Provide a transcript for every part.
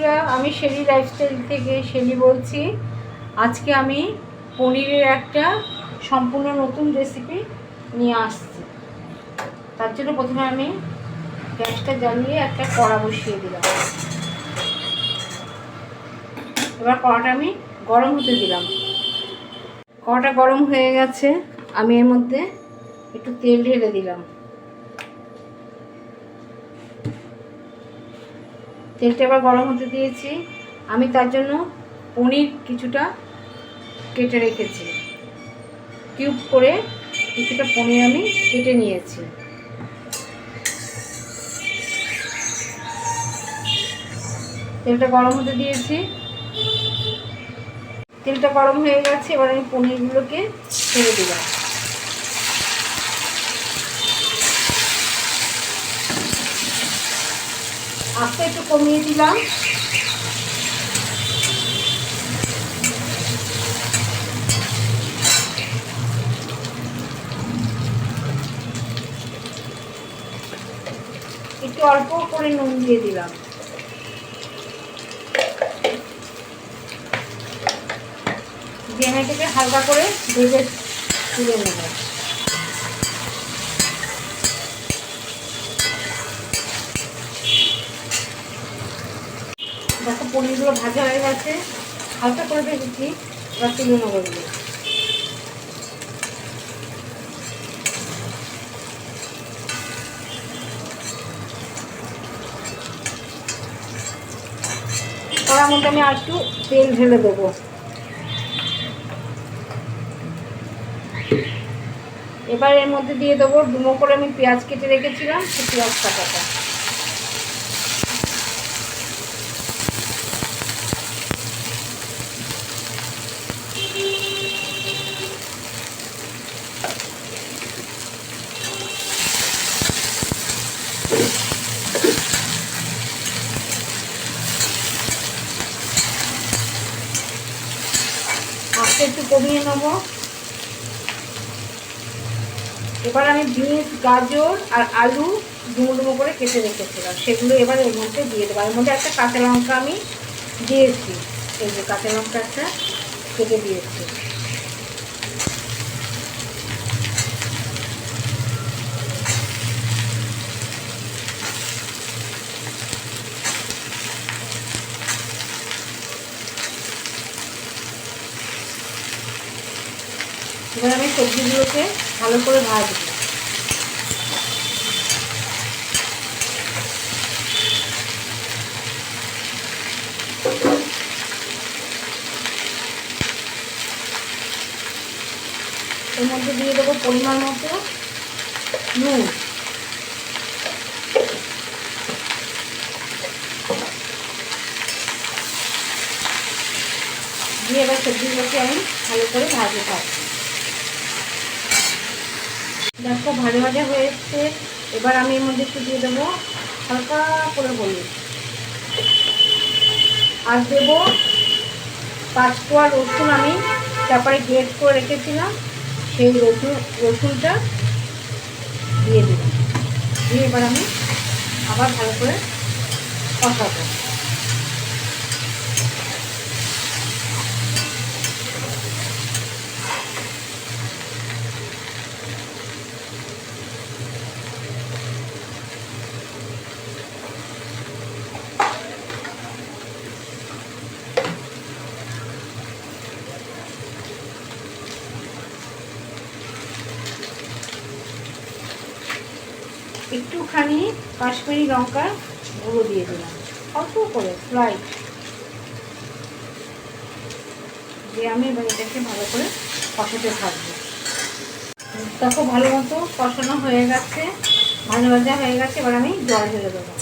বন্ধুরা, আমি Shelley lifestyle থেকে শেলি বলছি। আজকে আমি পনিরের একটা সম্পূর্ণ নতুন রেসিপি নিয়ে আসছি। তার জন্য প্রথমে আমি গ্যাসটা জ্বালিয়ে একটা কড়া বসিয়ে দিলাম। এবার কড়াটা আমি গরম হতে দিলাম। কড়াটা গরম হয়ে গেছে, আমি এর মধ্যে একটু তেল ঢেলে দিলাম। তেলটা এবার গরম হতে দিয়েছি। আমি তার জন্য পনির কিছুটা কেটে রেখেছি, কিউব করে কিছুটা পনির আমি কেটে নিয়েছি। তেলটা গরম হতে দিয়েছি, তেলটা গরম হয়ে গেছে। এবার আমি পনিরগুলোকে ছেড়ে দিলাম। আস্তে একটু কমিয়ে দিলাম। একটু অল্প করে নুন দিয়ে দিলাম। দিয়ে এটাকে হালকা করে ভেজে তুলে নেব। দেখো পনিরগুলো ভাজা হয়ে গেছে, হালকা করে ভেজেছি। এবার তুলে নেবো। কড়ার মধ্যে আমি আর একটু তেল ঢেলে দেবো। এবার এর মধ্যে দিয়ে দেবো ডুমো করে আমি পেঁয়াজ কেটে রেখেছিলাম, সেই পেঁয়াজ কাটাটা। আস্তে একটু কমিয়ে নেবো। এবার আমি বিনস, গাজর আর আলু ডুমো ডুমো করে কেটে রেখেছিলাম, সেগুলো এবার এর মধ্যে দিয়ে দেবো। এর মধ্যে একটা কাঁচা লঙ্কা আমি দিয়েছি, এই যে কাঁচা লঙ্কা একটা কেটে দিয়েছি। এবার আমি সবজিগুলোকে ভালো করে ভাজবো। এর মধ্যে দিয়ে দেবো পরিমাণ মতো নুন। দিয়ে এবার সবজিগুলোকে আমি ভালো করে ভাজতে থাকবো। দেখো ভাজা ভাজা হয়ে এসছে। এবার আমি এর মধ্যে একটু দিয়ে দেবো হালকা করে হলুদ, আর দেবো 5 কোয়া রসুন আমি তারপরে গ্রেট করে রেখেছিলাম, সেই রসুনটা দিয়ে দিলাম। দিয়ে এবার আমি আবার ভালো করে কষাবো। একটুখানি কাশ্মীরি লঙ্কার গুঁড়ো দিয়ে দিলাম, অল্প করে ফ্রাই। দিয়ে আমি এবার এটাকে ভালো করে কষাতে থাকবো। দেখো ভালো মতো কষানো হয়ে গেছে, ভাজা ভাজা হয়ে গেছে। এবার আমি জল ঢেলে দেবো।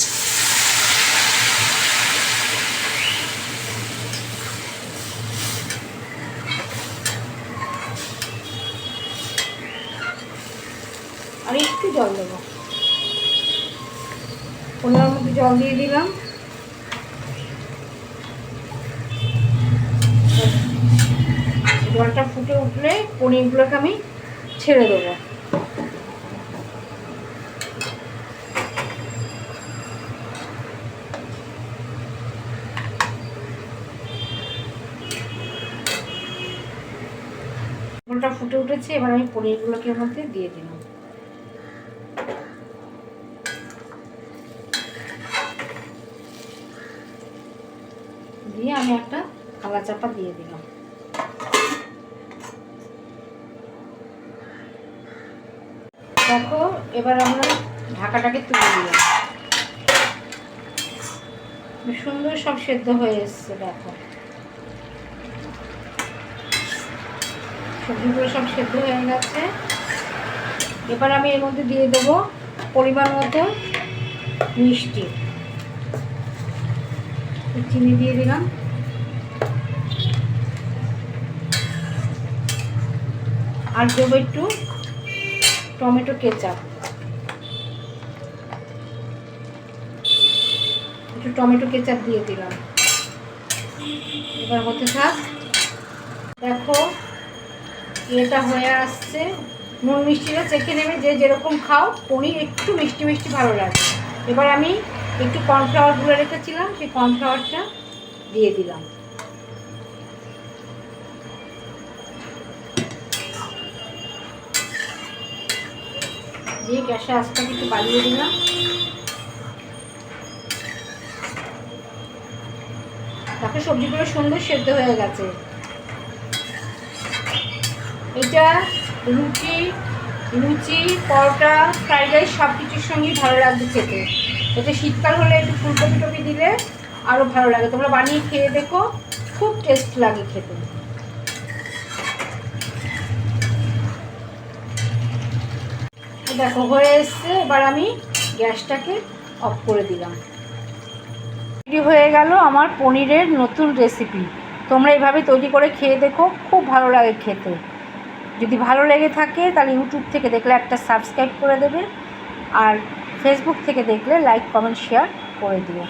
আর একটু জল দেবো। পনেরোর মধ্যে জল দিয়ে দিলাম। জলটা ফুটে উঠলে পনিরগুলোকে আমি ছেড়ে দেবো। পুরোটা ফুটে উঠেছে। এবার আমি পনিরগুলোকে এর মধ্যে দিয়ে দিলাম। দিয়ে আমি একটা থালা চাপা দিয়ে দিলাম। দেখো এবার আমরা ঢাকাটাকে তুলে দিলাম। সুন্দর সব সেদ্ধ হয়ে এসছে। দেখো সবজিগুলো সব সেদ্ধ হয়ে গেছে। এবার আমি এর মধ্যে দিয়ে দেবো পরিমাণ মতো মিষ্টি। চিনি দিয়ে দিলাম। আর দেবো একটু টমেটো কেচাপ। একটু টমেটো কেচাপ দিয়ে দিলাম। এবার হতে থাক। দেখো এটা হয়ে আসছে। নুন মিষ্টিটা চেখে নেবে, যে যেরকম খাও। পনির একটু মিষ্টি মিষ্টি ভালো লাগে। এবার আমি একটু কর্নফ্লাওয়ার গুলে রেখেছিলাম, সেই কর্নফ্লাওয়ারটা দিয়ে দিলাম। দিয়ে গ্যাসের আঁচটাকে একটু বাড়িয়ে দিলাম। তারপরে সবজিগুলো সুন্দর সেদ্ধ হয়ে গেছে। এটা লুচি পরোটা ফ্রাইড রাইস সব কিছুর সঙ্গেই ভালো লাগবে খেতে। এটা শীতকাল হলে একটু ফুলকপি টপি দিলে আরও ভালো লাগে। তোমরা বানিয়ে খেয়ে দেখো, খুব টেস্ট লাগে খেতে। দেখো হয়ে এসছে। এবার আমি গ্যাসটাকে অফ করে দিলাম। রেডি হয়ে গেল আমার পনিরের নতুন রেসিপি। তোমরা এইভাবে তৈরি করে খেয়ে দেখো, খুব ভালো লাগে খেতে। যদি ভালো লেগে থাকে তাহলে ইউটিউব থেকে দেখলে একটা সাবস্ক্রাইব করে দেবে, আর ফেসবুক থেকে দেখলে লাইক কমেন্ট শেয়ার করে দিও।